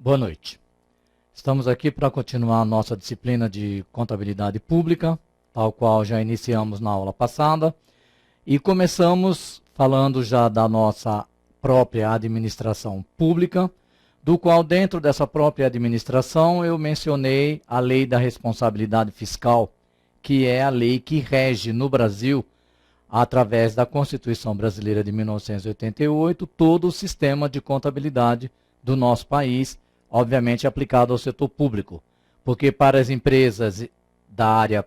Boa noite. Estamos aqui para continuar a nossa disciplina de contabilidade pública, tal qual já iniciamos na aula passada, e começamos falando já da nossa própria administração pública, do qual dentro dessa própria administração eu mencionei a Lei da Responsabilidade Fiscal, que é a lei que rege no Brasil, através da Constituição Brasileira de 1988, todo o sistema de contabilidade do nosso país, obviamente aplicado ao setor público, porque para as empresas da área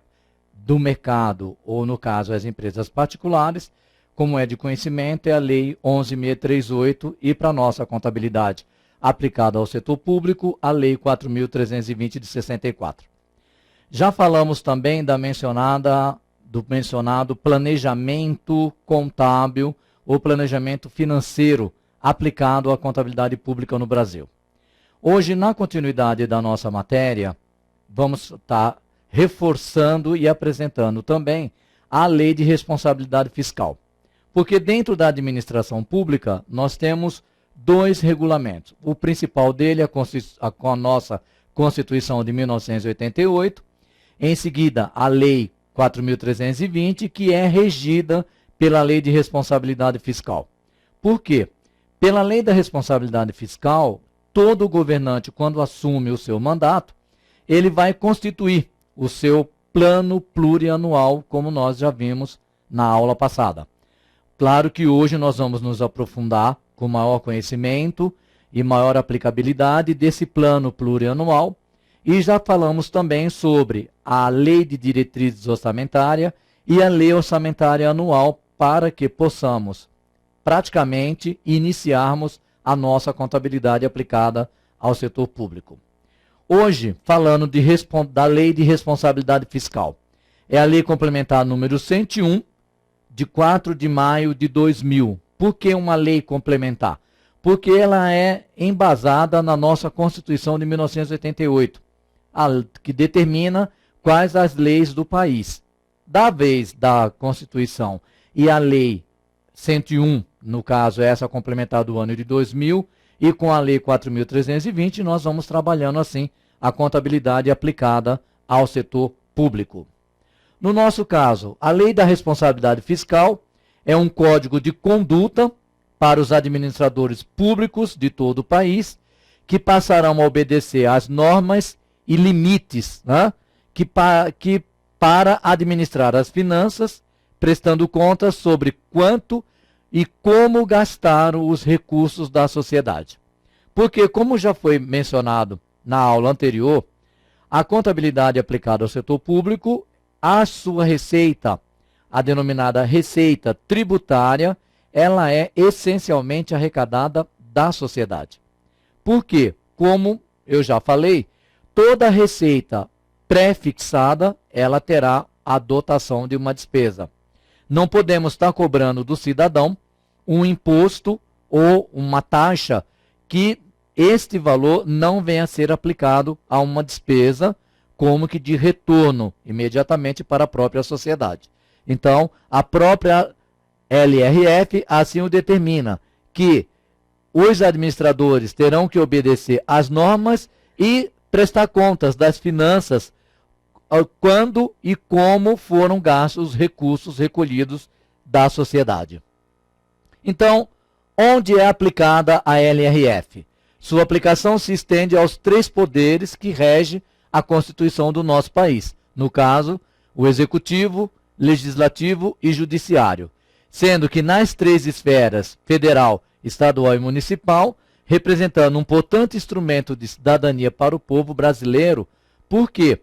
do mercado, ou no caso as empresas particulares, como é de conhecimento, é a Lei 11.638 e para a nossa contabilidade aplicada ao setor público, a Lei 4.320 de 64. Já falamos também do mencionado planejamento contábil ou planejamento financeiro aplicado à contabilidade pública no Brasil. Hoje, na continuidade da nossa matéria, vamos estar reforçando e apresentando também a Lei de Responsabilidade Fiscal. Porque dentro da administração pública, nós temos dois regulamentos. O principal dele é com a nossa Constituição de 1988, em seguida a Lei 4.320, que é regida pela Lei de Responsabilidade Fiscal. Por quê? Pela Lei da Responsabilidade Fiscal, todo governante, quando assume o seu mandato, ele vai constituir o seu plano plurianual, como nós já vimos na aula passada. Claro que hoje nós vamos nos aprofundar com maior conhecimento e maior aplicabilidade desse plano plurianual, e já falamos também sobre a Lei de Diretrizes Orçamentária e a Lei Orçamentária Anual, para que possamos praticamente iniciarmos a nossa contabilidade aplicada ao setor público. Hoje, falando da Lei de Responsabilidade Fiscal, é a Lei Complementar número 101, de 4 de maio de 2000. Por que uma lei complementar? Porque ela é embasada na nossa Constituição de 1988, que determina quais as leis do país. Da vez da Constituição e a Lei 101, no caso essa complementar do ano de 2000, e com a Lei 4.320, nós vamos trabalhando assim a contabilidade aplicada ao setor público. No nosso caso, a Lei da Responsabilidade Fiscal é um código de conduta para os administradores públicos de todo o país, que passarão a obedecer às normas e limites, né, que para administrar as finanças, prestando contas sobre quanto e como gastaram os recursos da sociedade. Porque, como já foi mencionado na aula anterior, a contabilidade aplicada ao setor público, a sua receita, a denominada receita tributária, ela é essencialmente arrecadada da sociedade. Por quê? Como eu já falei, toda receita pré-fixada, ela terá a dotação de uma despesa. Não podemos estar cobrando do cidadão um imposto ou uma taxa que este valor não venha a ser aplicado a uma despesa como que de retorno imediatamente para a própria sociedade. Então, a própria LRF assim o determina, que os administradores terão que obedecer às normas e prestar contas das finanças quando e como foram gastos os recursos recolhidos da sociedade. Então, onde é aplicada a LRF? Sua aplicação se estende aos três poderes que regem a Constituição do nosso país. No caso, o Executivo, Legislativo e Judiciário. Sendo que nas três esferas, federal, estadual e municipal, representando um importante instrumento de cidadania para o povo brasileiro, porque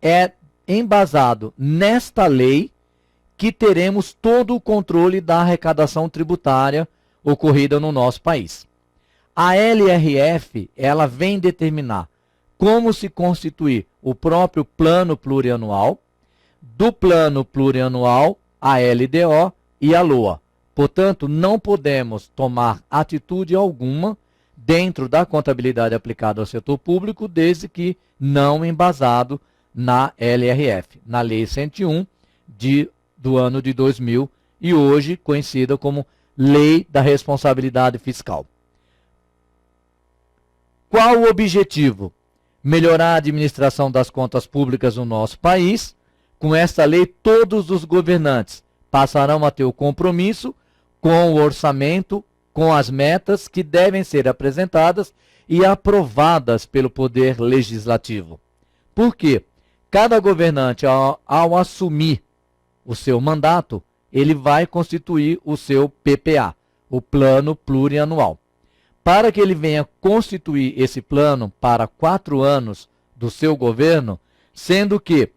é embasado nesta lei que teremos todo o controle da arrecadação tributária ocorrida no nosso país. A LRF, ela vem determinar como se constituir o próprio plano plurianual, do plano plurianual, a LDO e a LOA. Portanto, não podemos tomar atitude alguma dentro da contabilidade aplicada ao setor público, desde que não embasado na LRF, na Lei 101 do ano de 2000, e hoje conhecida como Lei da Responsabilidade Fiscal. Qual o objetivo? Melhorar a administração das contas públicas no nosso país. Com esta lei, todos os governantes passarão a ter o compromisso com o orçamento, com as metas que devem ser apresentadas e aprovadas pelo Poder Legislativo. Por quê? Cada governante, ao assumir o seu mandato, ele vai constituir o seu PPA, o Plano Plurianual. Para que ele venha constituir esse plano para 4 anos do seu governo, sendo que,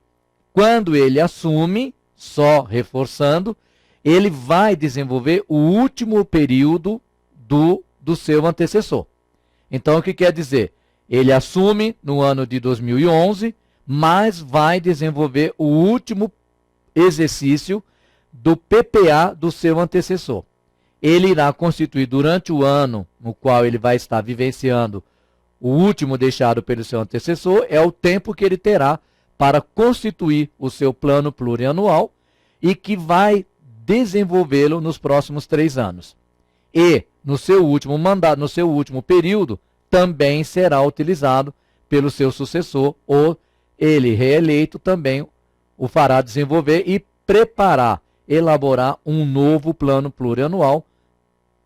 quando ele assume, só reforçando, ele vai desenvolver o último período do seu antecessor. Então, o que quer dizer? Ele assume no ano de 2011, mas vai desenvolver o último exercício do PPA do seu antecessor. Ele irá constituir durante o ano no qual ele vai estar vivenciando o último deixado pelo seu antecessor, é o tempo que ele terá para constituir o seu plano plurianual e que vai desenvolvê-lo nos próximos 3 anos. E no seu último mandato, no seu último período, também será utilizado pelo seu sucessor, ou ele reeleito também o fará desenvolver e preparar, elaborar um novo plano plurianual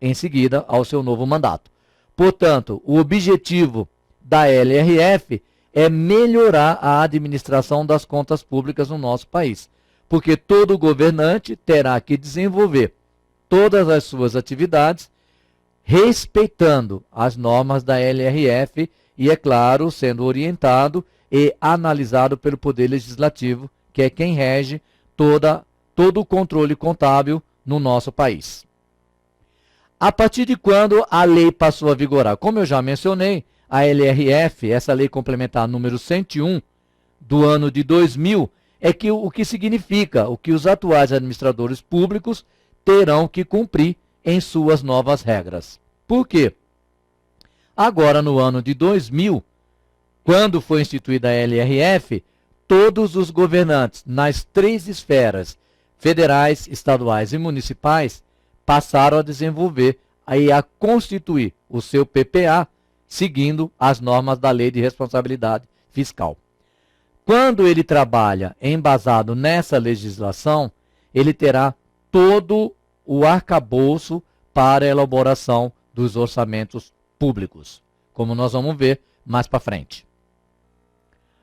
em seguida ao seu novo mandato. Portanto, o objetivo da LRF é melhorar a administração das contas públicas no nosso país, porque todo governante terá que desenvolver todas as suas atividades respeitando as normas da LRF e, é claro, sendo orientado e analisado pelo Poder Legislativo, que é quem rege todo o controle contábil no nosso país. A partir de quando a lei passou a vigorar? Como eu já mencionei, a LRF, essa lei complementar número 101 do ano de 2000, é que o que significa o que os atuais administradores públicos terão que cumprir em suas novas regras. Por quê? Agora, no ano de 2000, quando foi instituída a LRF, todos os governantes nas 3 esferas, federais, estaduais e municipais, passaram a desenvolver e a constituir o seu PPA, seguindo as normas da Lei de Responsabilidade Fiscal. Quando ele trabalha embasado nessa legislação, ele terá todo o arcabouço para a elaboração dos orçamentos públicos, como nós vamos ver mais para frente.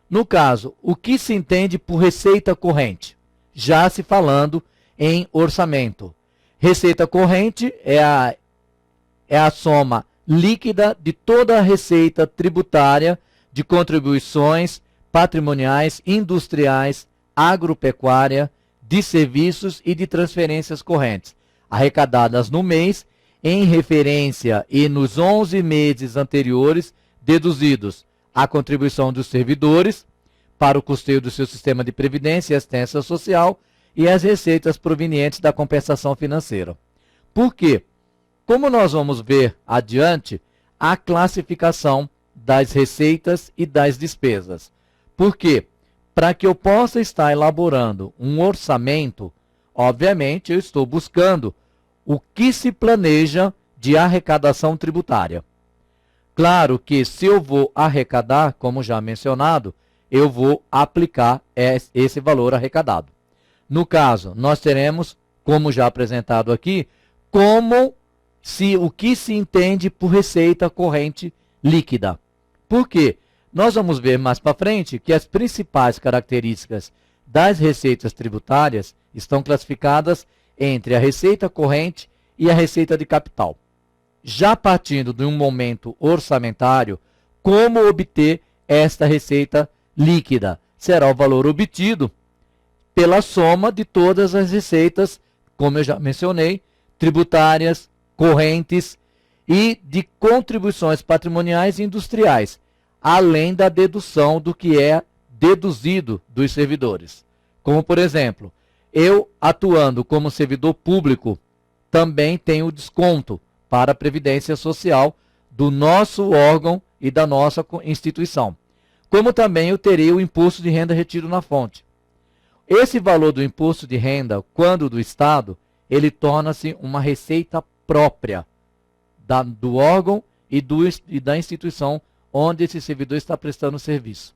No caso, o que se entende por receita corrente? Já se falando em orçamento. Receita corrente é a soma líquida de toda a receita tributária de contribuições patrimoniais, industriais, agropecuária, de serviços e de transferências correntes, arrecadadas no mês, em referência e nos 11 meses anteriores, deduzidos a contribuição dos servidores para o custeio do seu sistema de previdência e assistência social e as receitas provenientes da compensação financeira. Por quê? Como nós vamos ver adiante, a classificação das receitas e das despesas. Por quê? Para que eu possa estar elaborando um orçamento, obviamente eu estou buscando o que se planeja de arrecadação tributária. Claro que se eu vou arrecadar, como já mencionado, eu vou aplicar esse valor arrecadado. No caso, nós teremos, como já apresentado aqui, o que se entende por receita corrente líquida. Por quê? Nós vamos ver mais para frente que as principais características das receitas tributárias estão classificadas entre a receita corrente e a receita de capital. Já partindo de um momento orçamentário, como obter esta receita líquida? Será o valor obtido pela soma de todas as receitas, como eu já mencionei, tributárias, correntes e de contribuições patrimoniais e industriais, além da dedução do que é deduzido dos servidores. Como, por exemplo, eu atuando como servidor público, também tenho desconto para a Previdência Social do nosso órgão e da nossa instituição. Como também eu terei o imposto de renda retido na fonte. Esse valor do imposto de renda, quando do Estado, ele torna-se uma receita própria do órgão e da instituição onde esse servidor está prestando serviço.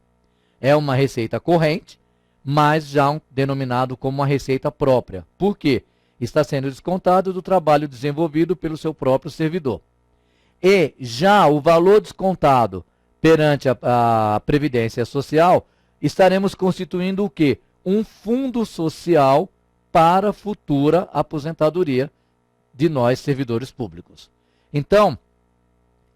É uma receita corrente, mas já denominado como uma receita própria. Por quê? Está sendo descontado do trabalho desenvolvido pelo seu próprio servidor. E já o valor descontado perante a Previdência Social, estaremos constituindo o quê? Um fundo social para futura aposentadoria de nós, servidores públicos. Então,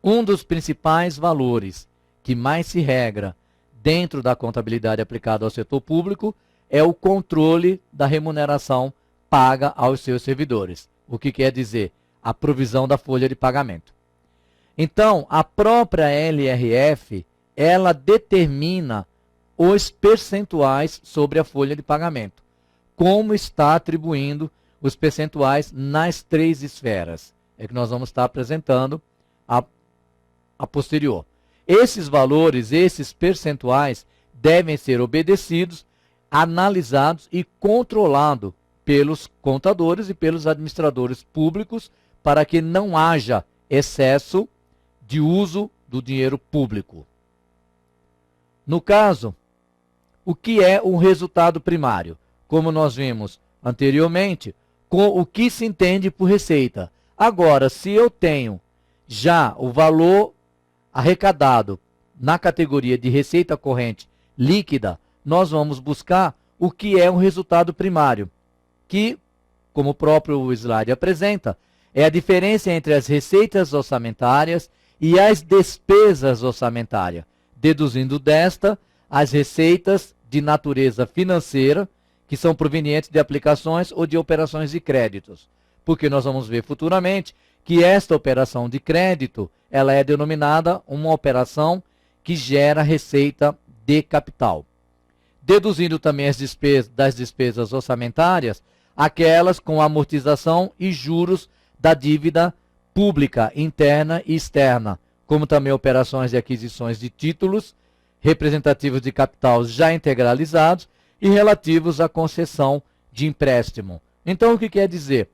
um dos principais valores que mais se regra dentro da contabilidade aplicada ao setor público é o controle da remuneração paga aos seus servidores. O que quer dizer? A provisão da folha de pagamento. Então, a própria LRF, ela determina os percentuais sobre a folha de pagamento. Como está atribuindo os percentuais nas 3 esferas. É que nós vamos estar apresentando a posterior. Esses valores, esses percentuais, devem ser obedecidos, analisados e controlados pelos contadores e pelos administradores públicos para que não haja excesso de uso do dinheiro público. No caso, o que é o resultado primário? Como nós vimos anteriormente, com o que se entende por receita. Agora, se eu tenho já o valor arrecadado na categoria de receita corrente líquida, nós vamos buscar o que é o resultado primário, que, como o próprio slide apresenta, é a diferença entre as receitas orçamentárias e as despesas orçamentárias, deduzindo desta as receitas de natureza financeira, que são provenientes de aplicações ou de operações de créditos. Porque nós vamos ver futuramente que esta operação de crédito, ela é denominada uma operação que gera receita de capital. Deduzindo também as despesas, das despesas orçamentárias, aquelas com amortização e juros da dívida pública, interna e externa, como também operações de aquisições de títulos representativos de capital já integralizados e relativos à concessão de empréstimo. Então, o que quer dizer?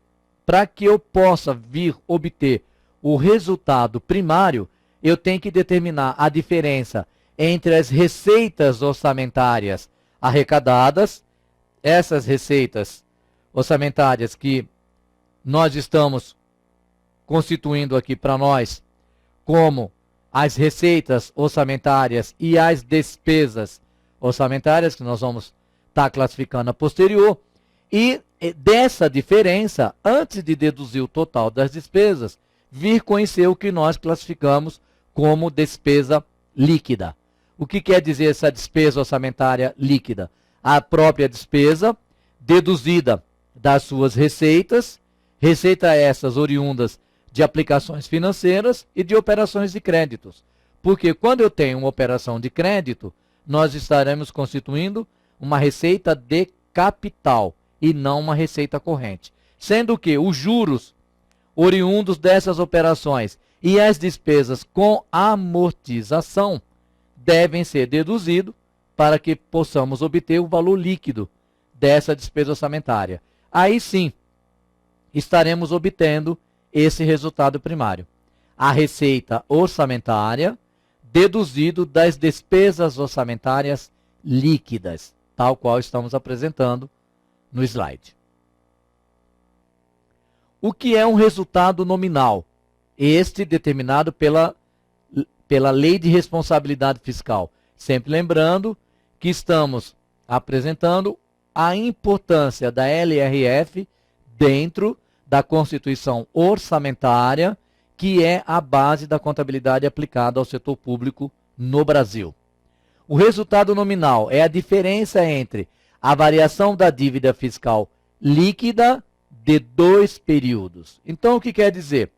Para que eu possa vir obter o resultado primário, eu tenho que determinar a diferença entre as receitas orçamentárias arrecadadas, essas receitas orçamentárias que nós estamos constituindo aqui para nós como as receitas orçamentárias e as despesas orçamentárias, que nós vamos estar classificando a posterior, e dessa diferença, antes de deduzir o total das despesas, vir conhecer o que nós classificamos como despesa líquida. O que quer dizer essa despesa orçamentária líquida? A própria despesa deduzida das suas receitas, receita essas oriundas de aplicações financeiras e de operações de créditos. Porque quando eu tenho uma operação de crédito, nós estaremos constituindo uma receita de capital e não uma receita corrente. Sendo que os juros oriundos dessas operações e as despesas com amortização devem ser deduzidos para que possamos obter o valor líquido dessa despesa orçamentária. Aí sim, estaremos obtendo esse resultado primário. A receita orçamentária deduzido das despesas orçamentárias líquidas, tal qual estamos apresentando no slide. O que é um resultado nominal? Este determinado pela Lei de Responsabilidade Fiscal. Sempre lembrando que estamos apresentando a importância da LRF dentro da Constituição Orçamentária, que é a base da contabilidade aplicada ao setor público no Brasil. O resultado nominal é a diferença entre a variação da dívida fiscal líquida de 2 períodos. Então, o que quer dizer?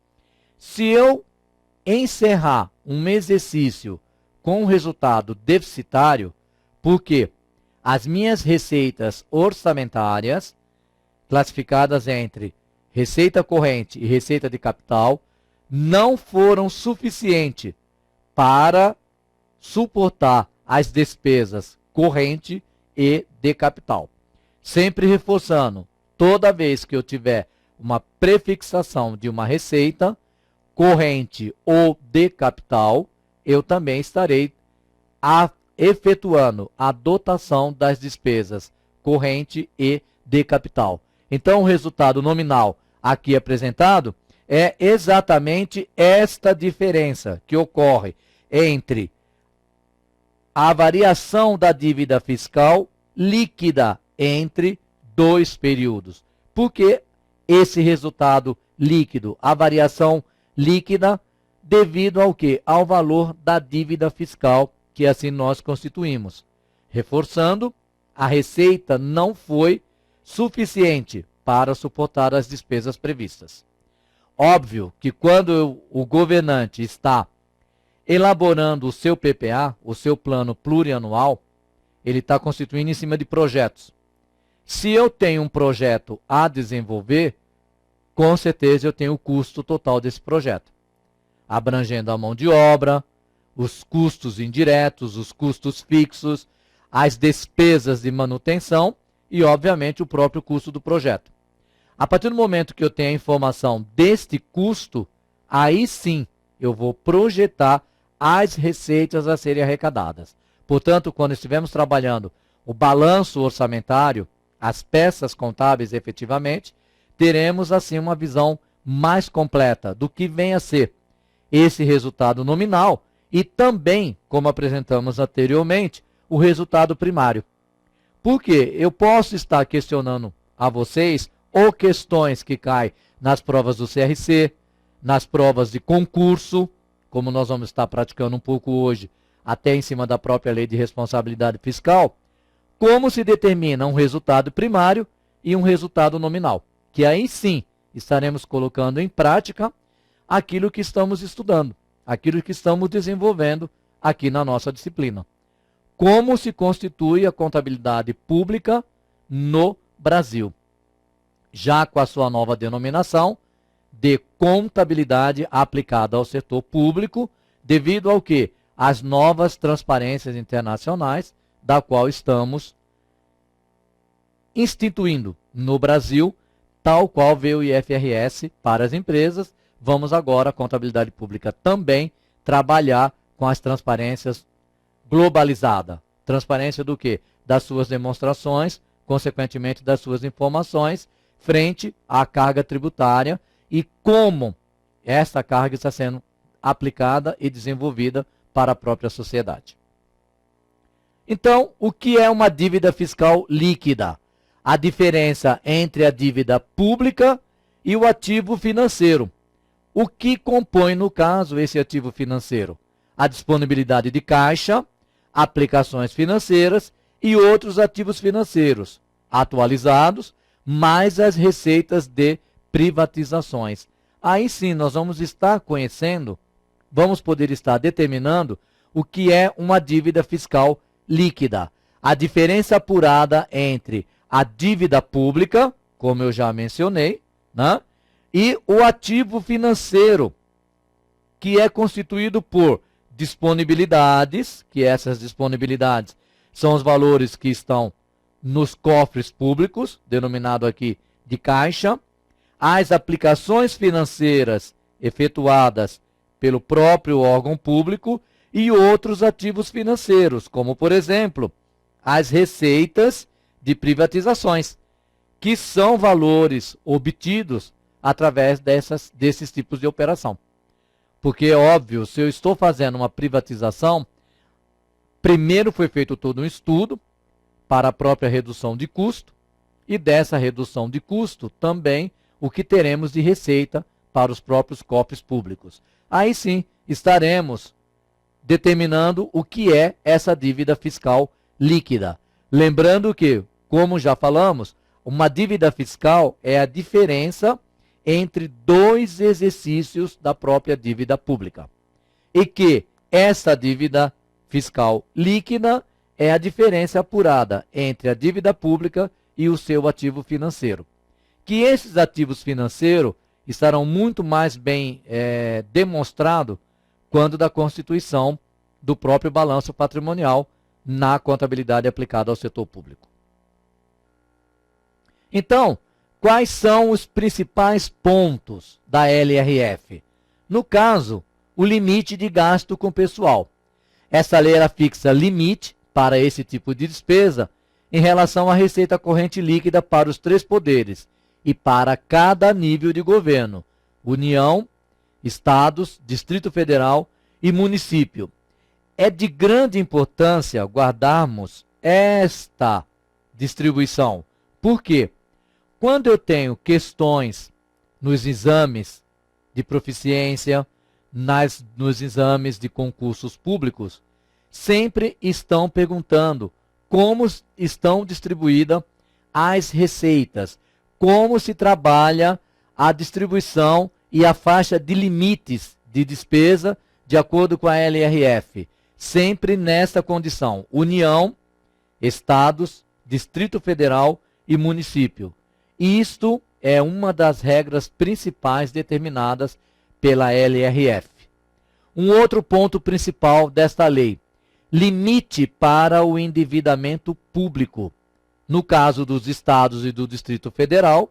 Se eu encerrar um exercício com um resultado deficitário, porque as minhas receitas orçamentárias, classificadas entre receita corrente e receita de capital, não foram suficientes para suportar as despesas corrente e de capital. Sempre reforçando, toda vez que eu tiver uma prefixação de uma receita corrente ou de capital, eu também estarei efetuando a dotação das despesas corrente e de capital. Então, o resultado nominal aqui apresentado é exatamente esta diferença que ocorre entre a variação da dívida fiscal líquida entre dois períodos. Por que esse resultado líquido? A variação líquida devido ao quê? Ao valor da dívida fiscal que assim nós constituímos. Reforçando, a receita não foi suficiente para suportar as despesas previstas. Óbvio que quando o governante está elaborando o seu PPA, o seu plano plurianual, ele está constituindo em cima de projetos. Se eu tenho um projeto a desenvolver, com certeza eu tenho o custo total desse projeto, abrangendo a mão de obra, os custos indiretos, os custos fixos, as despesas de manutenção e, obviamente, o próprio custo do projeto. A partir do momento que eu tenho a informação deste custo, aí sim eu vou projetar as receitas a serem arrecadadas. Portanto, quando estivermos trabalhando o balanço orçamentário, as peças contábeis efetivamente, teremos assim uma visão mais completa do que vem a ser esse resultado nominal e também, como apresentamos anteriormente, o resultado primário. Porque eu posso estar questionando a vocês ou questões que caem nas provas do CRC, nas provas de concurso, como nós vamos estar praticando um pouco hoje, até em cima da própria lei de responsabilidade fiscal, como se determina um resultado primário e um resultado nominal, que aí sim estaremos colocando em prática aquilo que estamos estudando, aquilo que estamos desenvolvendo aqui na nossa disciplina. Como se constitui a contabilidade pública no Brasil, já com a sua nova denominação de contabilidade aplicada ao setor público, devido ao que? As novas transparências internacionais, da qual estamos instituindo no Brasil, tal qual veio o IFRS para as empresas. Vamos agora, a contabilidade pública também, trabalhar com as transparências globalizada. Transparência do quê? Das suas demonstrações, consequentemente das suas informações, frente à carga tributária e como essa carga está sendo aplicada e desenvolvida para a própria sociedade. Então, o que é uma dívida fiscal líquida? A diferença entre a dívida pública e o ativo financeiro. O que compõe, no caso, esse ativo financeiro? A disponibilidade de caixa, aplicações financeiras e outros ativos financeiros atualizados, mais as receitas de privatizações. Aí sim nós vamos estar conhecendo, vamos poder estar determinando o que é uma dívida fiscal líquida. A diferença apurada entre a dívida pública, como eu já mencionei, né, e o ativo financeiro, que é constituído por disponibilidades, que essas disponibilidades são os valores que estão nos cofres públicos, denominado aqui de caixa, as aplicações financeiras efetuadas pelo próprio órgão público e outros ativos financeiros, como, por exemplo, as receitas de privatizações, que são valores obtidos através desses tipos de operação. Porque, é óbvio, se eu estou fazendo uma privatização, primeiro foi feito todo um estudo para a própria redução de custo, e dessa redução de custo também o que teremos de receita para os próprios cofres públicos. Aí sim estaremos determinando o que é essa dívida fiscal líquida. Lembrando que, como já falamos, uma dívida fiscal é a diferença entre dois exercícios da própria dívida pública. E que essa dívida fiscal líquida é a diferença apurada entre a dívida pública e o seu ativo financeiro. Que esses ativos financeiros estarão muito mais bem demonstrados quando da constituição do próprio balanço patrimonial na contabilidade aplicada ao setor público. Então, quais são os principais pontos da LRF? No caso, o limite de gasto com pessoal. Essa lei ela fixa limite para esse tipo de despesa em relação à receita corrente líquida para os três poderes e para cada nível de governo: União, Estados, Distrito Federal e município. É de grande importância guardarmos esta distribuição. Por quê? Quando eu tenho questões nos exames de proficiência, nos exames de concursos públicos, sempre estão perguntando como estão distribuídas as receitas, como se trabalha a distribuição e a faixa de limites de despesa de acordo com a LRF. Sempre nessa condição: União, Estados, Distrito Federal e município. Isto é uma das regras principais determinadas pela LRF. Um outro ponto principal desta lei: limite para o endividamento público. No caso dos estados e do Distrito Federal,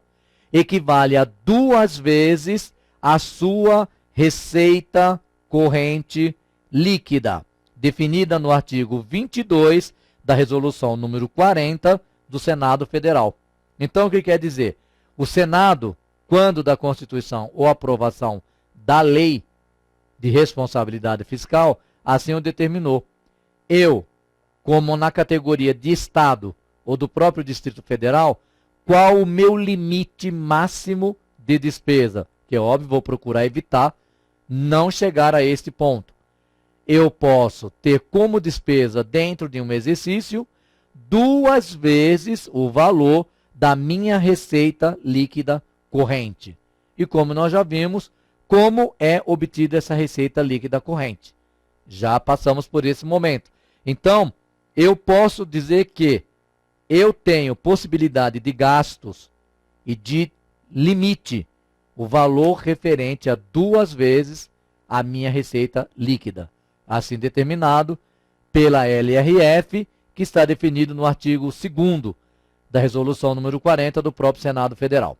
equivale a 2 vezes a sua receita corrente líquida, definida no artigo 22 da Resolução número 40 do Senado Federal. Então, o que quer dizer? O Senado, quando da Constituição ou aprovação da Lei de Responsabilidade Fiscal, assim o determinou. Eu, como na categoria de Estado ou do próprio Distrito Federal, qual o meu limite máximo de despesa? Que é óbvio, vou procurar evitar não chegar a este ponto. Eu posso ter como despesa dentro de um exercício 2 vezes o valor da minha receita líquida corrente. E como nós já vimos, como é obtida essa receita líquida corrente? Já passamos por esse momento. Então, eu posso dizer que eu tenho possibilidade de gastos e de limite, o valor referente a 2 vezes a minha receita líquida, assim determinado pela LRF, que está definido no artigo 2º da Resolução número 40 do próprio Senado Federal.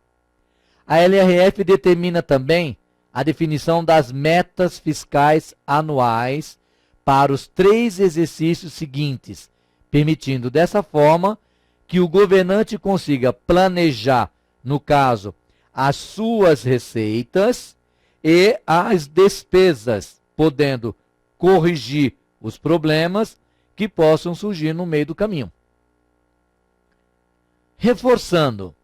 A LRF determina também a definição das metas fiscais anuais para os 3 exercícios seguintes, permitindo dessa forma que o governante consiga planejar, no caso, as suas receitas e as despesas, podendo corrigir os problemas que possam surgir no meio do caminho. Reforçando,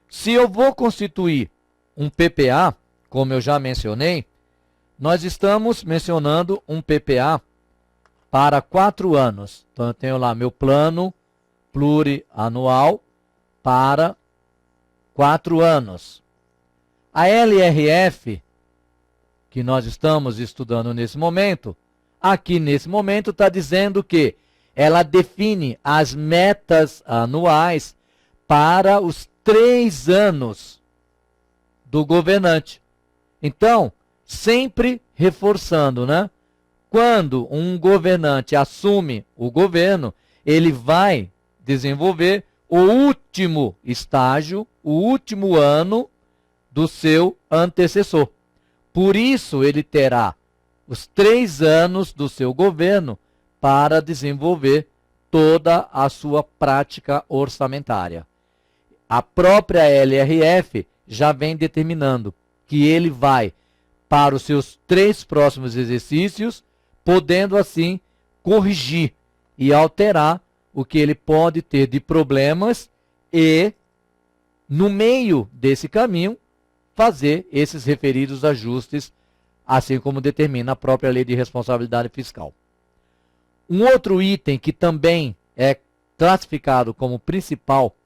se eu vou constituir um PPA, como eu já mencionei, nós estamos mencionando um PPA para 4 anos. Então, eu tenho lá meu plano plurianual para 4 anos. A LRF, que nós estamos estudando nesse momento, aqui nesse momento está dizendo que ela define as metas anuais para os 3 anos do governante. Então, sempre reforçando, né? Quando um governante assume o governo, ele vai desenvolver o último estágio, o último ano do seu antecessor. Por isso, ele terá os 3 anos do seu governo para desenvolver toda a sua prática orçamentária. A própria LRF já vem determinando que ele vai para os seus 3 próximos exercícios, podendo assim corrigir e alterar o que ele pode ter de problemas e, no meio desse caminho, fazer esses referidos ajustes, assim como determina a própria Lei de Responsabilidade Fiscal. Um outro item que também é classificado como principal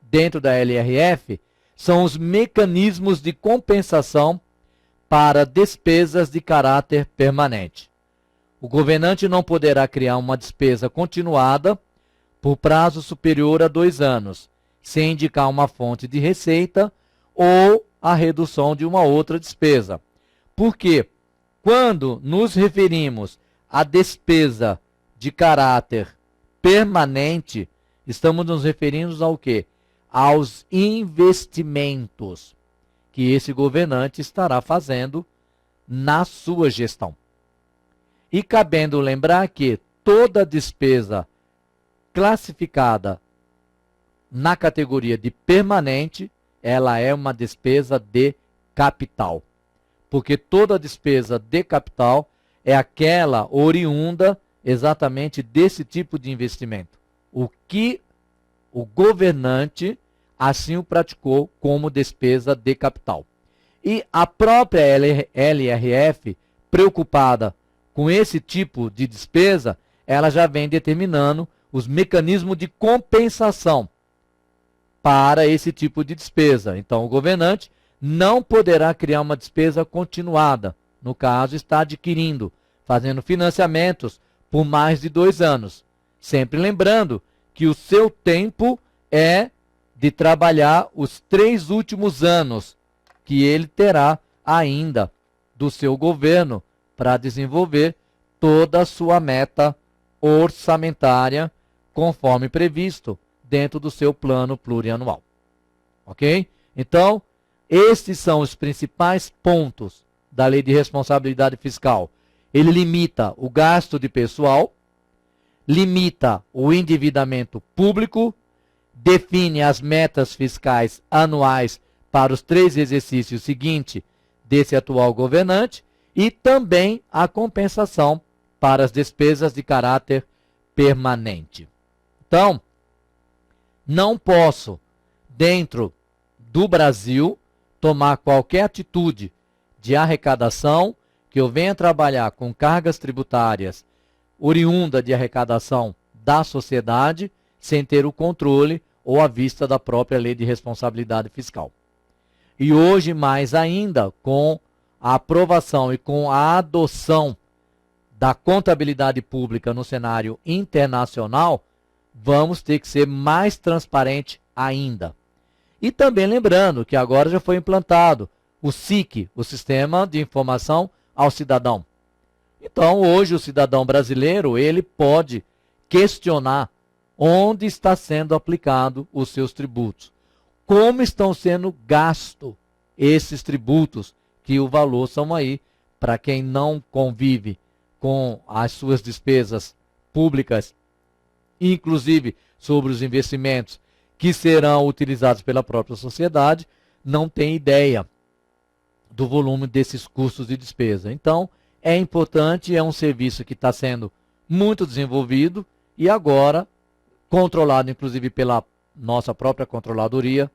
dentro da LRF são os mecanismos de compensação para despesas de caráter permanente. O governante não poderá criar uma despesa continuada por prazo superior a 2 anos, sem indicar uma fonte de receita ou a redução de uma outra despesa. Porque quando nos referimos à despesa de caráter permanente, estamos nos referindo ao quê? Aos investimentos que esse governante estará fazendo na sua gestão. E cabendo lembrar que toda despesa classificada na categoria de permanente, ela é uma despesa de capital. Porque toda despesa de capital é aquela oriunda exatamente desse tipo de investimento. O que o governante assim o praticou como despesa de capital. E a própria LRF, preocupada com esse tipo de despesa, ela já vem determinando os mecanismos de compensação para esse tipo de despesa. Então, o governante não poderá criar uma despesa continuada. No caso, está adquirindo, fazendo financiamentos por mais de 2 anos. Sempre lembrando que o seu tempo é de trabalhar os 3 últimos anos que ele terá ainda do seu governo para desenvolver toda a sua meta orçamentária conforme previsto dentro do seu plano plurianual. Ok? Então, estes são os principais pontos da Lei de Responsabilidade Fiscal. Ele limita o gasto de pessoal, limita o endividamento público, define as metas fiscais anuais para os 3 exercícios seguintes desse atual governante e também a compensação para as despesas de caráter permanente. Então, não posso, dentro do Brasil, tomar qualquer atitude de arrecadação que eu venha trabalhar com cargas tributárias oriunda de arrecadação da sociedade sem ter o controle ou a vista da própria Lei de Responsabilidade Fiscal. E hoje, mais ainda, com a aprovação e com a adoção da contabilidade pública no cenário internacional, vamos ter que ser mais transparente ainda. E também lembrando que agora já foi implantado o SIC, o Sistema de Informação ao Cidadão. Então, hoje, o cidadão brasileiro, ele pode questionar onde está sendo aplicado os seus tributos. Como estão sendo gastos esses tributos, que o valor são aí, para quem não convive com as suas despesas públicas, inclusive sobre os investimentos que serão utilizados pela própria sociedade, não tem ideia do volume desses custos de despesa. Então, é importante, é um serviço que está sendo muito desenvolvido e agora controlado, inclusive, pela nossa própria Controladoria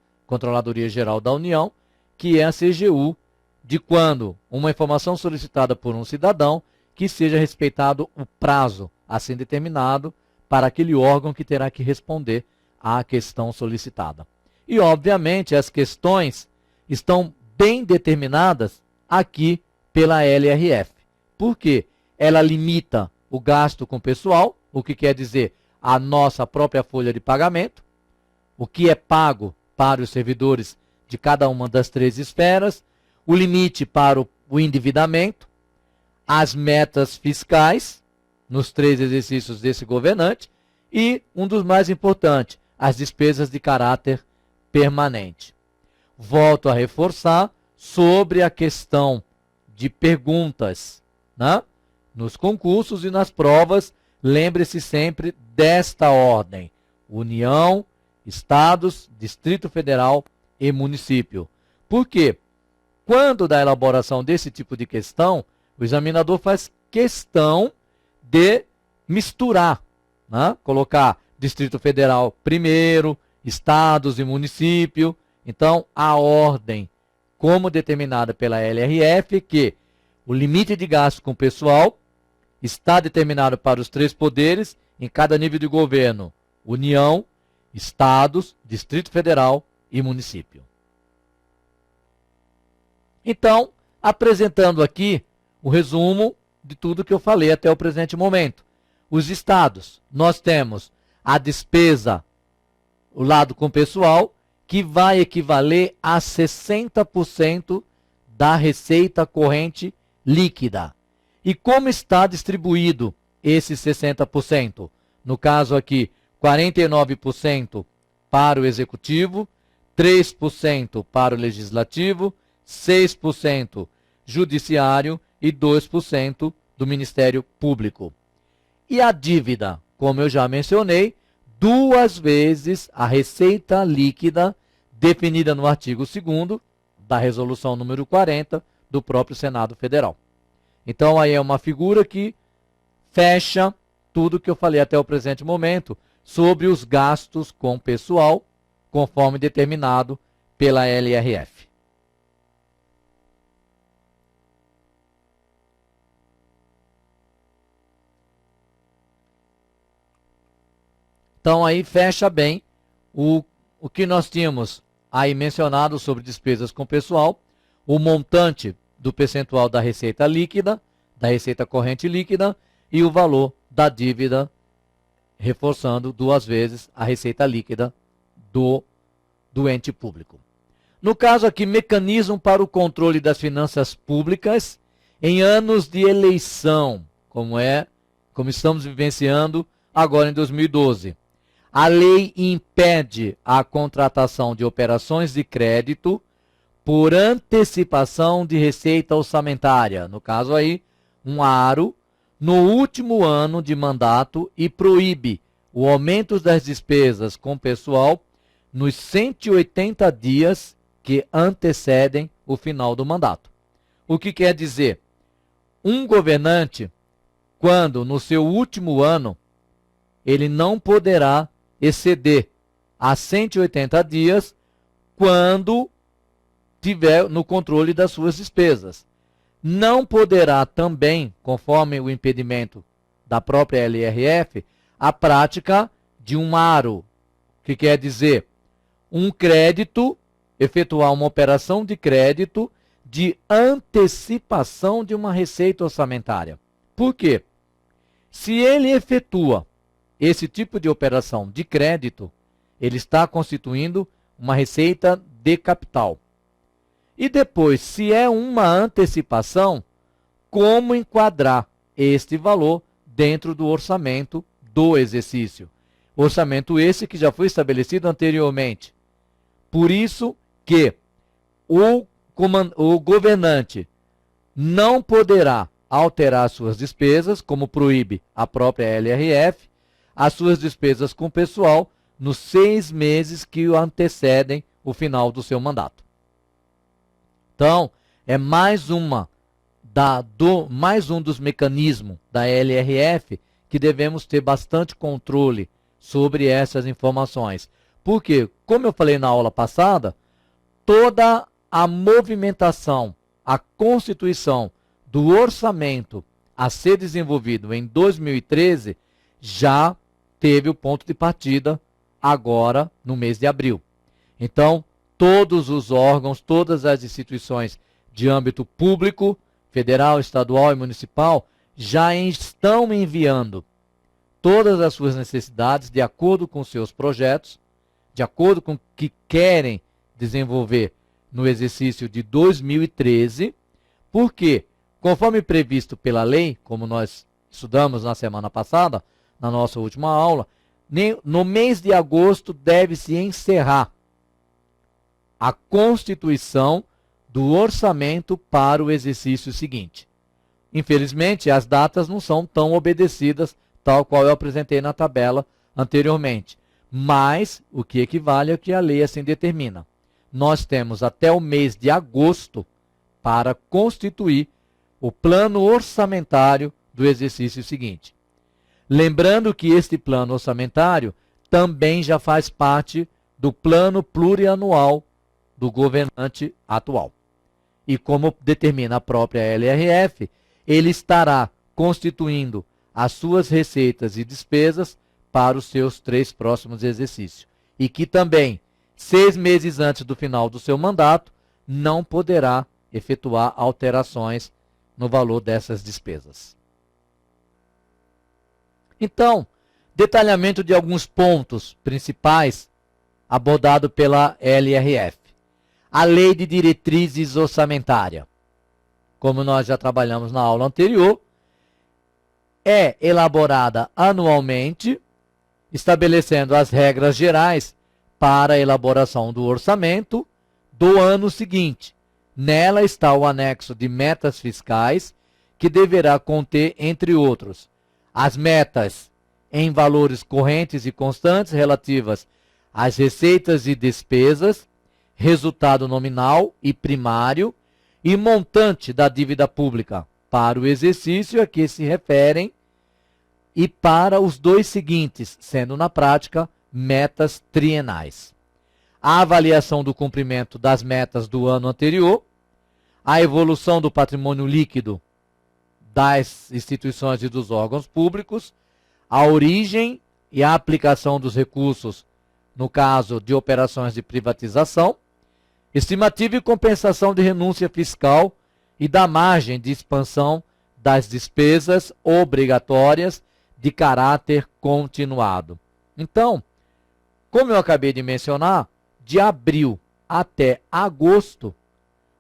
Geral da União, que é a CGU, de quando uma informação solicitada por um cidadão, que seja respeitado o prazo assim determinado para aquele órgão que terá que responder à questão solicitada. E, obviamente, as questões estão bem determinadas aqui pela LRF. Por quê? Ela limita o gasto com pessoal, o que quer dizer a nossa própria folha de pagamento, o que é pago para os servidores de cada uma das 3 esferas, o limite para o endividamento, as metas fiscais nos 3 exercícios desse governante e, um dos mais importantes, as despesas de caráter permanente. Volto a reforçar sobre a questão de perguntas, né? Nos concursos e nas provas, lembre-se sempre desta ordem: União, Estados, Distrito Federal e Município. Por quê? Quando da elaboração desse tipo de questão, o examinador faz questão de misturar, né? Colocar Distrito Federal primeiro, Estados e Município. Então, a ordem, como determinada pela LRF, que o limite de gasto com pessoal está determinado para os 3 poderes em cada nível de governo: União, Estados, Distrito Federal e Município. Então, apresentando aqui o resumo de tudo que eu falei até o presente momento. Os estados, nós temos a despesa, o lado com pessoal, que vai equivaler a 60% da receita corrente líquida. E como está distribuído esses 60%? No caso aqui, 49% para o Executivo, 3% para o Legislativo, 6% Judiciário e 2% do Ministério Público. E a dívida, como eu já mencionei, 2 vezes a receita líquida definida no artigo 2º da resolução número 40 do próprio Senado Federal. Então aí é uma figura que fecha tudo que eu falei até o presente momento sobre os gastos com pessoal, conforme determinado pela LRF. Então aí fecha bem o que nós tínhamos aí mencionado sobre despesas com pessoal, o montante do percentual da receita líquida, da receita corrente líquida e o valor da dívida, reforçando 2 vezes a receita líquida do ente público. No caso aqui, mecanismo para o controle das finanças públicas em anos de eleição, como estamos vivenciando agora em 2012. A lei impede a contratação de operações de crédito por antecipação de receita orçamentária, no caso aí, um aro, no último ano de mandato e proíbe o aumento das despesas com pessoal nos 180 dias que antecedem o final do mandato. O que quer dizer? Um governante, quando no seu último ano, ele não poderá exceder a 180 dias quando tiver no controle das suas despesas. Não poderá também, conforme o impedimento da própria LRF, a prática de um aro, que quer dizer um crédito, efetuar uma operação de crédito de antecipação de uma receita orçamentária. Por quê? Se ele efetua esse tipo de operação de crédito, ele está constituindo uma receita de capital. E depois, se é uma antecipação, como enquadrar este valor dentro do orçamento do exercício? Orçamento esse que já foi estabelecido anteriormente. Por isso que o governante não poderá alterar suas despesas, como proíbe a própria LRF, as suas despesas com pessoal nos 6 meses que o antecedem o final do seu mandato. Então, é mais um dos mecanismos da LRF que devemos ter bastante controle sobre essas informações. Porque, como eu falei na aula passada, toda a movimentação, a constituição do orçamento a ser desenvolvido em 2013 já teve o ponto de partida agora no mês de abril. Então, todos os órgãos, todas as instituições de âmbito público, federal, estadual e municipal, já estão enviando todas as suas necessidades de acordo com seus projetos, de acordo com o que querem desenvolver no exercício de 2013, porque, conforme previsto pela lei, como nós estudamos na semana passada, na nossa última aula, no mês de agosto deve-se encerrar a constituição do orçamento para o exercício seguinte. Infelizmente, as datas não são tão obedecidas, tal qual eu apresentei na tabela anteriormente. Mas o que equivale é o que a lei assim determina. Nós temos até o mês de agosto para constituir o plano orçamentário do exercício seguinte. Lembrando que este plano orçamentário também já faz parte do plano plurianual do governante atual. E como determina a própria LRF, ele estará constituindo as suas receitas e despesas para os seus 3 próximos exercícios. E que também, 6 meses antes do final do seu mandato, não poderá efetuar alterações no valor dessas despesas. Então, detalhamento de alguns pontos principais abordado pela LRF. A Lei de Diretrizes Orçamentária, como nós já trabalhamos na aula anterior, é elaborada anualmente, estabelecendo as regras gerais para a elaboração do orçamento do ano seguinte. Nela está o anexo de metas fiscais que deverá conter, entre outros, as metas em valores correntes e constantes relativas às receitas e despesas, resultado nominal e primário e montante da dívida pública para o exercício a que se referem e para os dois seguintes, sendo na prática metas trienais. A avaliação do cumprimento das metas do ano anterior, a evolução do patrimônio líquido das instituições e dos órgãos públicos, a origem e a aplicação dos recursos no caso de operações de privatização, estimativa e compensação de renúncia fiscal e da margem de expansão das despesas obrigatórias de caráter continuado. Então, como eu acabei de mencionar, de abril até agosto,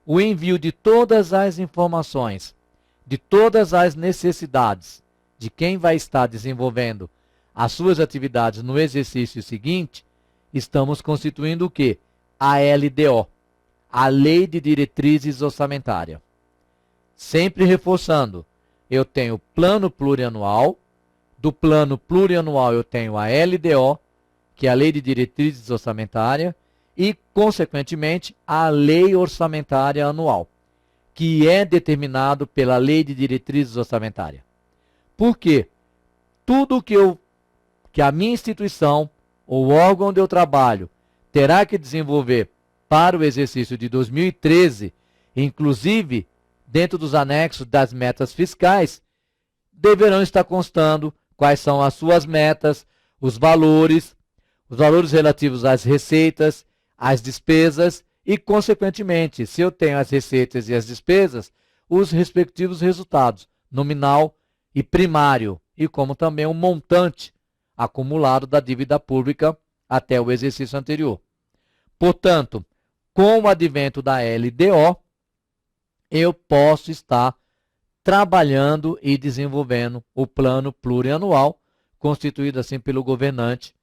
o envio de todas as informações, de todas as necessidades de quem vai estar desenvolvendo as suas atividades no exercício seguinte, estamos constituindo o quê? A LDO, a Lei de Diretrizes Orçamentárias. Sempre reforçando, eu tenho plano plurianual, do plano plurianual eu tenho a LDO, que é a Lei de Diretrizes Orçamentárias, e, consequentemente, a Lei Orçamentária Anual, que é determinado pela Lei de Diretrizes Orçamentárias. Por quê? Tudo que a minha instituição ou órgão onde eu trabalho terá que desenvolver para o exercício de 2013, inclusive dentro dos anexos das metas fiscais, deverão estar constando quais são as suas metas, os valores relativos às receitas, às despesas e, consequentemente, se eu tenho as receitas e as despesas, os respectivos resultados, nominal e primário, e como também o montante acumulado da dívida pública até o exercício anterior. Portanto, com o advento da LDO, eu posso estar trabalhando e desenvolvendo o plano plurianual, constituído assim pelo governante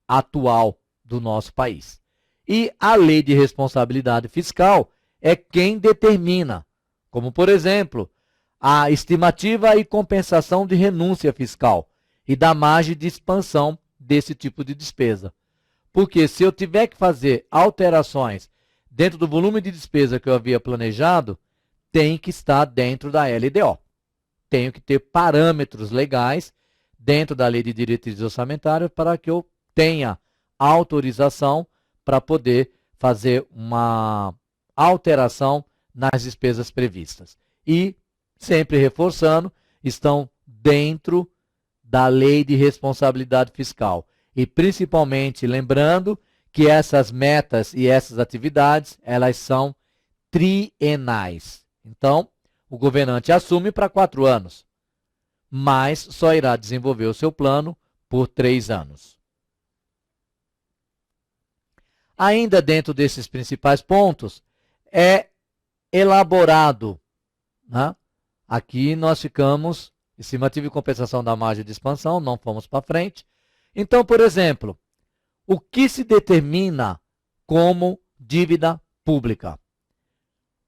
atual do nosso país. E a lei de responsabilidade fiscal é quem determina, como por exemplo, a estimativa e compensação de renúncia fiscal e da margem de expansão desse tipo de despesa. Porque se eu tiver que fazer alterações dentro do volume de despesa que eu havia planejado, tem que estar dentro da LDO. Tenho que ter parâmetros legais dentro da Lei de Diretrizes Orçamentárias para que eu tenha autorização para poder fazer uma alteração nas despesas previstas. E, sempre reforçando, estão dentro da Lei de Responsabilidade Fiscal. E, principalmente, lembrando que essas metas e essas atividades, elas são trienais. Então, o governante assume para 4 anos, mas só irá desenvolver o seu plano por 3 anos. Ainda dentro desses principais pontos, é elaborado, né? Aqui nós ficamos, estimativa e compensação da margem de expansão, não fomos para frente. Então, por exemplo, o que se determina como dívida pública?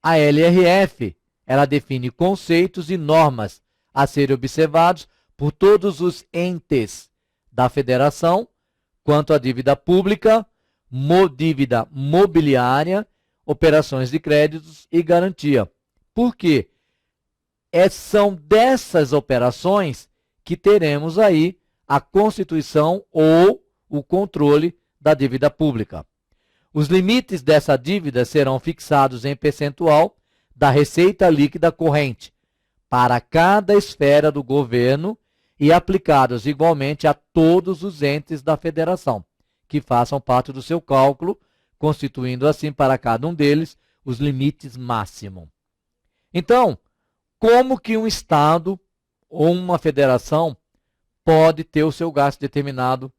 A LRF, ela define conceitos e normas a serem observados por todos os entes da federação quanto à dívida pública, dívida mobiliária, operações de créditos e garantia. Por quê? São dessas operações que teremos aí a constituição ou o controle da dívida pública. Os limites dessa dívida serão fixados em percentual da receita líquida corrente para cada esfera do governo e aplicados igualmente a todos os entes da federação, que façam parte do seu cálculo, constituindo assim para cada um deles os limites máximos. Então, como que um Estado ou uma federação pode ter o seu gasto determinado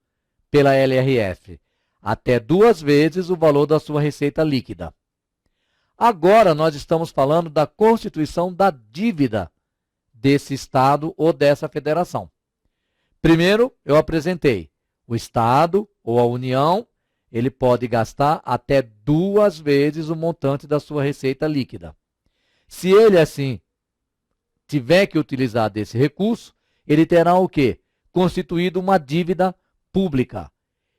pela LRF? Até 2 vezes o valor da sua receita líquida. Agora nós estamos falando da constituição da dívida desse Estado ou dessa federação. Primeiro, eu apresentei o Estado ou a União, ele pode gastar até 2 vezes o montante da sua receita líquida. Se ele, assim, tiver que utilizar desse recurso, ele terá o quê? Constituído uma dívida pública.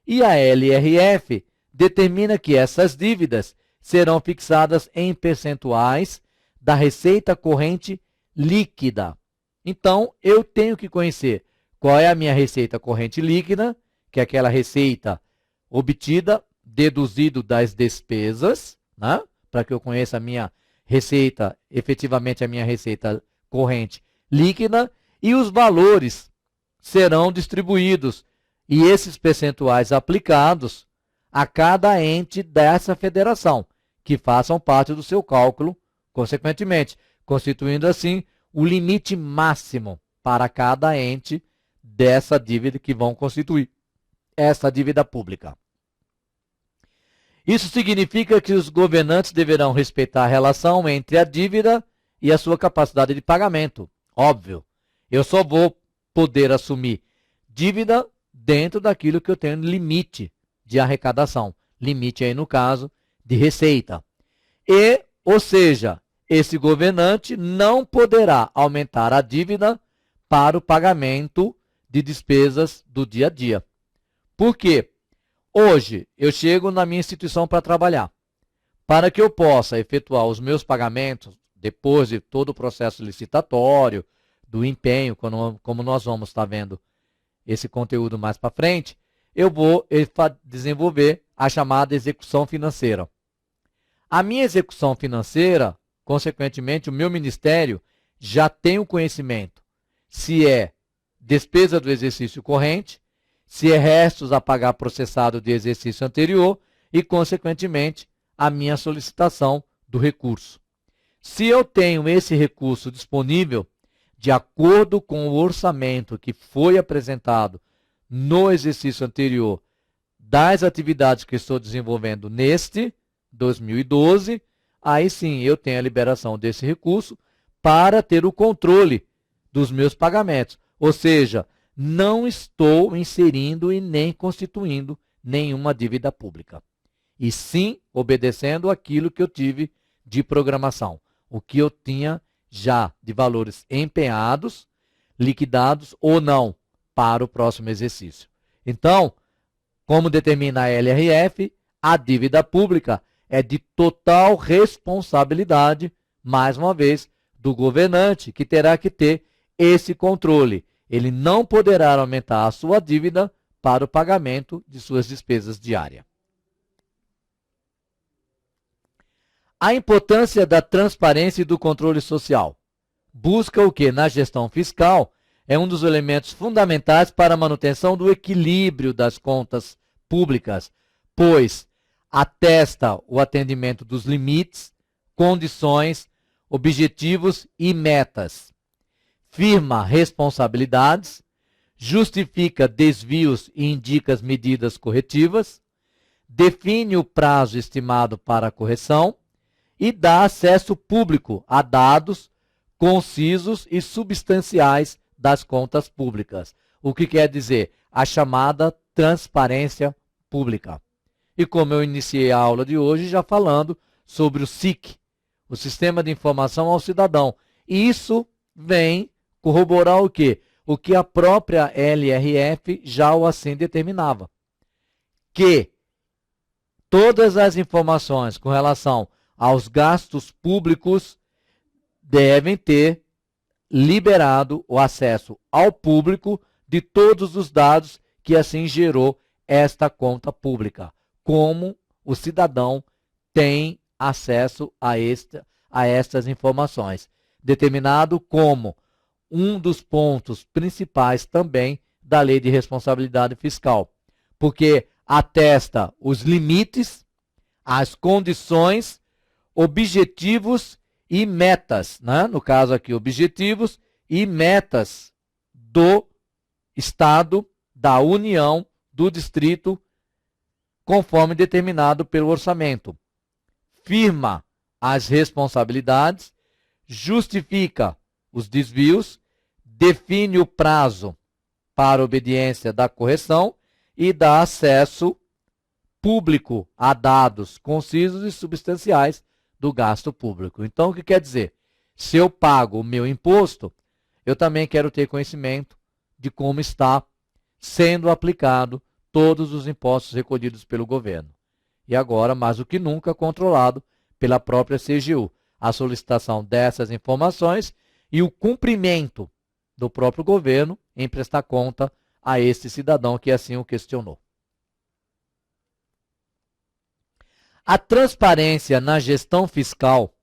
E a LRF determina que essas dívidas serão fixadas em percentuais da receita corrente líquida. Então, eu tenho que conhecer qual é a minha receita corrente líquida, que é aquela receita obtida, deduzido das despesas, né? Para que eu conheça a minha receita, efetivamente a minha receita corrente líquida, e os valores serão distribuídos, e esses percentuais aplicados a cada ente dessa federação, que façam parte do seu cálculo, consequentemente, constituindo assim o limite máximo para cada ente dessa dívida que vão constituir essa dívida pública. Isso significa que os governantes deverão respeitar a relação entre a dívida e a sua capacidade de pagamento. Óbvio, eu só vou poder assumir dívida dentro daquilo que eu tenho limite de arrecadação. Limite aí, no caso, de receita. E, ou seja, esse governante não poderá aumentar a dívida para o pagamento de despesas do dia a dia. Por quê? Hoje, eu chego na minha instituição para trabalhar. Para que eu possa efetuar os meus pagamentos, depois de todo o processo licitatório, do empenho, como nós vamos estar vendo esse conteúdo mais para frente, eu vou desenvolver a chamada execução financeira. A minha execução financeira, consequentemente, o meu ministério já tem o conhecimento se é despesa do exercício corrente, se é restos a pagar processado de exercício anterior e, consequentemente, a minha solicitação do recurso. Se eu tenho esse recurso disponível, de acordo com o orçamento que foi apresentado no exercício anterior das atividades que estou desenvolvendo neste 2012, aí sim eu tenho a liberação desse recurso para ter o controle dos meus pagamentos. Ou seja, não estou inserindo e nem constituindo nenhuma dívida pública. E sim obedecendo aquilo que eu tive de programação. O que eu tinha já de valores empenhados, liquidados ou não para o próximo exercício. Então, como determina a LRF, a dívida pública é de total responsabilidade, mais uma vez, do governante, que terá que ter esse controle. Ele não poderá aumentar a sua dívida para o pagamento de suas despesas diárias. A importância da transparência e do controle social. Busca o que, na gestão fiscal, é um dos elementos fundamentais para a manutenção do equilíbrio das contas públicas, pois atesta o atendimento dos limites, condições, objetivos e metas. Firma responsabilidades, justifica desvios e indica as medidas corretivas, define o prazo estimado para a correção e dá acesso público a dados concisos e substanciais das contas públicas. O que quer dizer? A chamada transparência pública. E como eu iniciei a aula de hoje já falando sobre o SIC, o Sistema de Informação ao Cidadão. E isso vem corroborar o quê? O que a própria LRF já o assim determinava. Que todas as informações com relação aos gastos públicos devem ter liberado o acesso ao público de todos os dados que assim gerou esta conta pública. Como o cidadão tem acesso a estas informações. Determinado como um dos pontos principais também da Lei de Responsabilidade Fiscal, porque atesta os limites, as condições, objetivos e metas, né? No caso aqui, objetivos e metas do Estado, da União, do Distrito, conforme determinado pelo orçamento. Firma as responsabilidades, justifica os desvios, define o prazo para obediência da correção e dá acesso público a dados concisos e substanciais do gasto público. Então, o que quer dizer? Se eu pago o meu imposto, eu também quero ter conhecimento de como está sendo aplicado todos os impostos recolhidos pelo governo. E agora, mais do que nunca, controlado pela própria CGU. A solicitação dessas informações e o cumprimento do próprio governo em prestar conta a este cidadão que assim o questionou. A transparência na gestão fiscal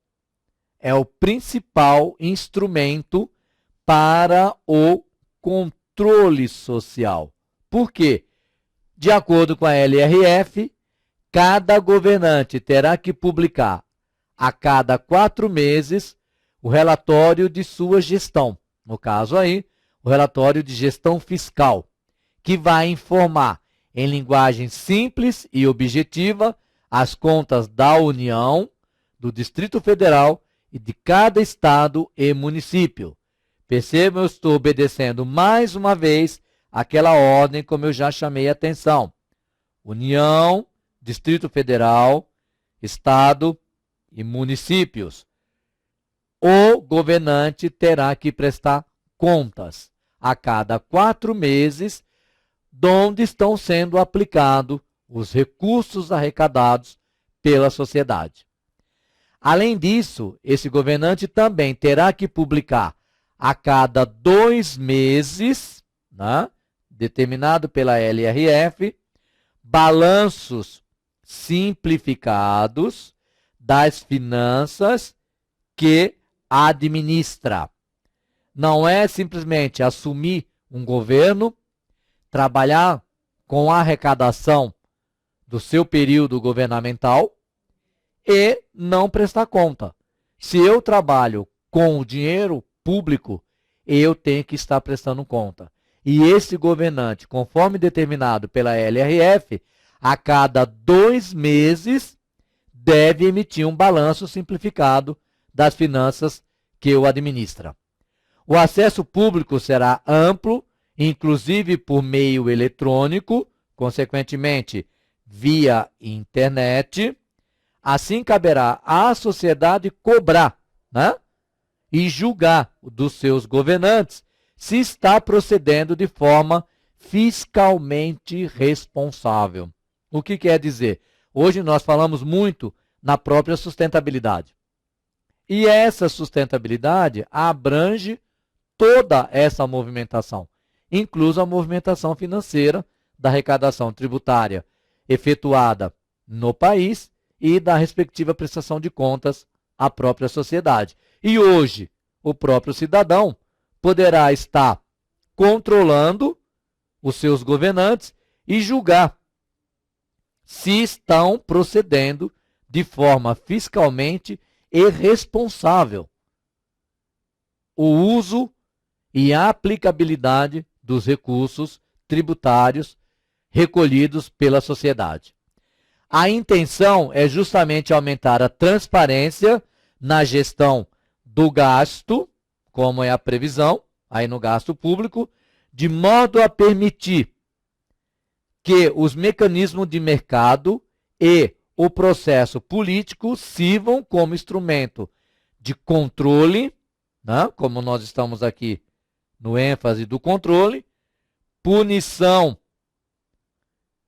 é o principal instrumento para o controle social. Por quê? De acordo com a LRF, cada governante terá que publicar a cada 4 meses o relatório de sua gestão. No caso aí, o relatório de gestão fiscal, que vai informar em linguagem simples e objetiva as contas da União, do Distrito Federal e de cada estado e município. Percebam, eu estou obedecendo mais uma vez aquela ordem como eu já chamei a atenção. União, Distrito Federal, Estado e municípios. O governante terá que prestar contas a cada 4 meses de onde estão sendo aplicados os recursos arrecadados pela sociedade. Além disso, esse governante também terá que publicar a cada 2 meses, né, determinado pela LRF, balanços simplificados das finanças que administra. Não é simplesmente assumir um governo, trabalhar com a arrecadação do seu período governamental e não prestar conta. Se eu trabalho com o dinheiro público, eu tenho que estar prestando conta. E esse governante, conforme determinado pela LRF, a cada 2 meses deve emitir um balanço simplificado das finanças que o administra. O acesso público será amplo, inclusive por meio eletrônico, consequentemente via internet. Assim caberá à sociedade cobrar, né, e julgar dos seus governantes se está procedendo de forma fiscalmente responsável. O que quer dizer? Hoje nós falamos muito na própria sustentabilidade. E essa sustentabilidade abrange toda essa movimentação, incluso a movimentação financeira da arrecadação tributária efetuada no país e da respectiva prestação de contas à própria sociedade. E hoje, o próprio cidadão poderá estar controlando os seus governantes e julgar se estão procedendo de forma fiscalmente irresponsável o uso e a aplicabilidade dos recursos tributários recolhidos pela sociedade. A intenção é justamente aumentar a transparência na gestão do gasto, como é a previsão, aí no gasto público, de modo a permitir que os mecanismos de mercado e o processo político sirvam como instrumento de controle, né, como nós estamos aqui no ênfase do controle, punição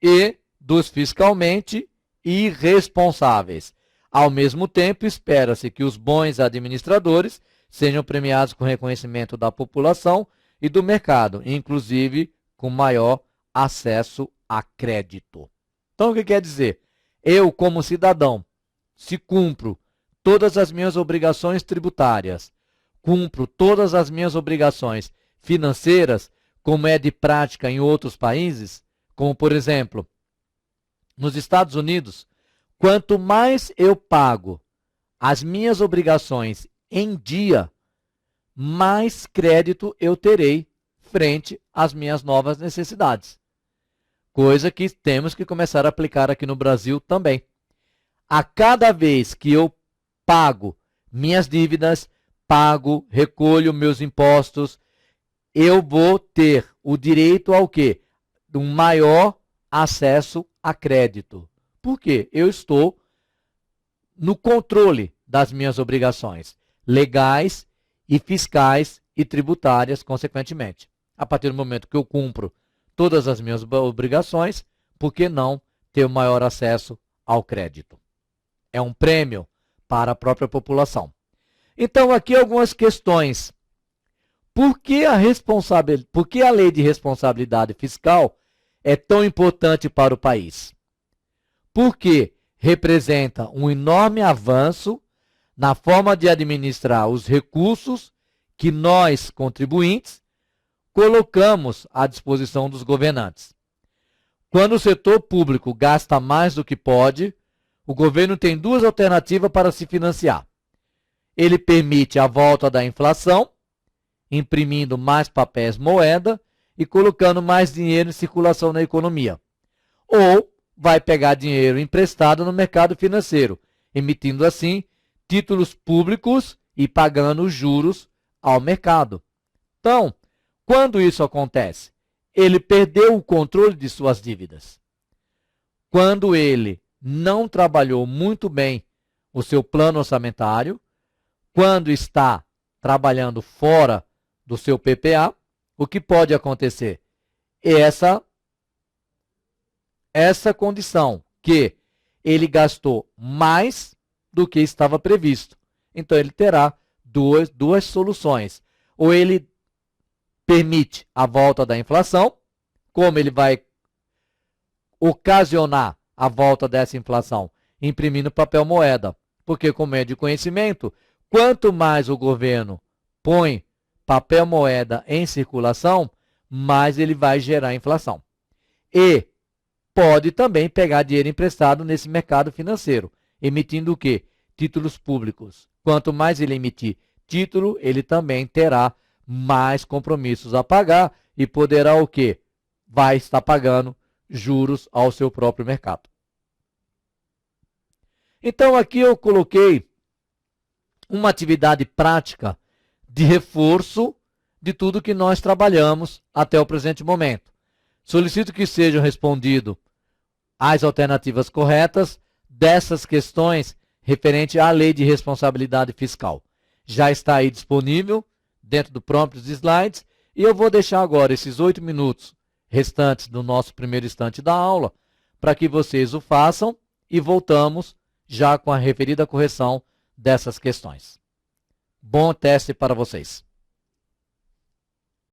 e dos fiscalmente irresponsáveis. Ao mesmo tempo, espera-se que os bons administradores sejam premiados com reconhecimento da população e do mercado, inclusive com maior acesso a crédito. Então, o que quer dizer? Eu, como cidadão, se cumpro todas as minhas obrigações tributárias, cumpro todas as minhas obrigações financeiras, como é de prática em outros países, como, por exemplo, nos Estados Unidos, quanto mais eu pago as minhas obrigações em dia, mais crédito eu terei frente às minhas novas necessidades. Coisa que temos que começar a aplicar aqui no Brasil também. A cada vez que eu pago minhas dívidas, recolho meus impostos, eu vou ter o direito ao quê? De um maior acesso a crédito. Por quê? Eu estou no controle das minhas obrigações. legais e fiscais e tributárias, consequentemente. A partir do momento que eu cumpro todas as minhas obrigações, por que não ter o maior acesso ao crédito? É um prêmio para a própria população. Então, aqui algumas questões. Por que a lei de responsabilidade fiscal é tão importante para o país? Porque representa um enorme avanço na forma de administrar os recursos que nós, contribuintes, colocamos à disposição dos governantes. Quando o setor público gasta mais do que pode, o governo tem duas alternativas para se financiar. Ele permite a volta da inflação, imprimindo mais papéis moeda e colocando mais dinheiro em circulação na economia. Ou vai pegar dinheiro emprestado no mercado financeiro, emitindo assim títulos públicos e pagando juros ao mercado. Então, quando isso acontece? Ele perdeu o controle de suas dívidas. Quando ele não trabalhou muito bem o seu plano orçamentário, quando está trabalhando fora do seu PPA, o que pode acontecer? Essa condição, que ele gastou mais do que estava previsto. Então, ele terá duas soluções. Ou ele permite a volta da inflação, como ele vai ocasionar a volta dessa inflação? Imprimindo papel moeda. Porque, como é de conhecimento, quanto mais o governo põe papel moeda em circulação, mais ele vai gerar inflação. E pode também pegar dinheiro emprestado nesse mercado financeiro, emitindo o quê? Títulos públicos. Quanto mais ele emitir título, ele também terá mais compromissos a pagar e poderá o quê? Vai estar pagando juros ao seu próprio mercado. Então, aqui eu coloquei uma atividade prática de reforço de tudo que nós trabalhamos até o presente momento. Solicito que sejam respondidas as alternativas corretas dessas questões referente à lei de responsabilidade fiscal. Já está aí disponível dentro do prompt dos slides e eu vou deixar agora esses 8 minutos restantes do nosso primeiro instante da aula para que vocês o façam e voltamos já com a referida correção dessas questões. Bom teste para vocês.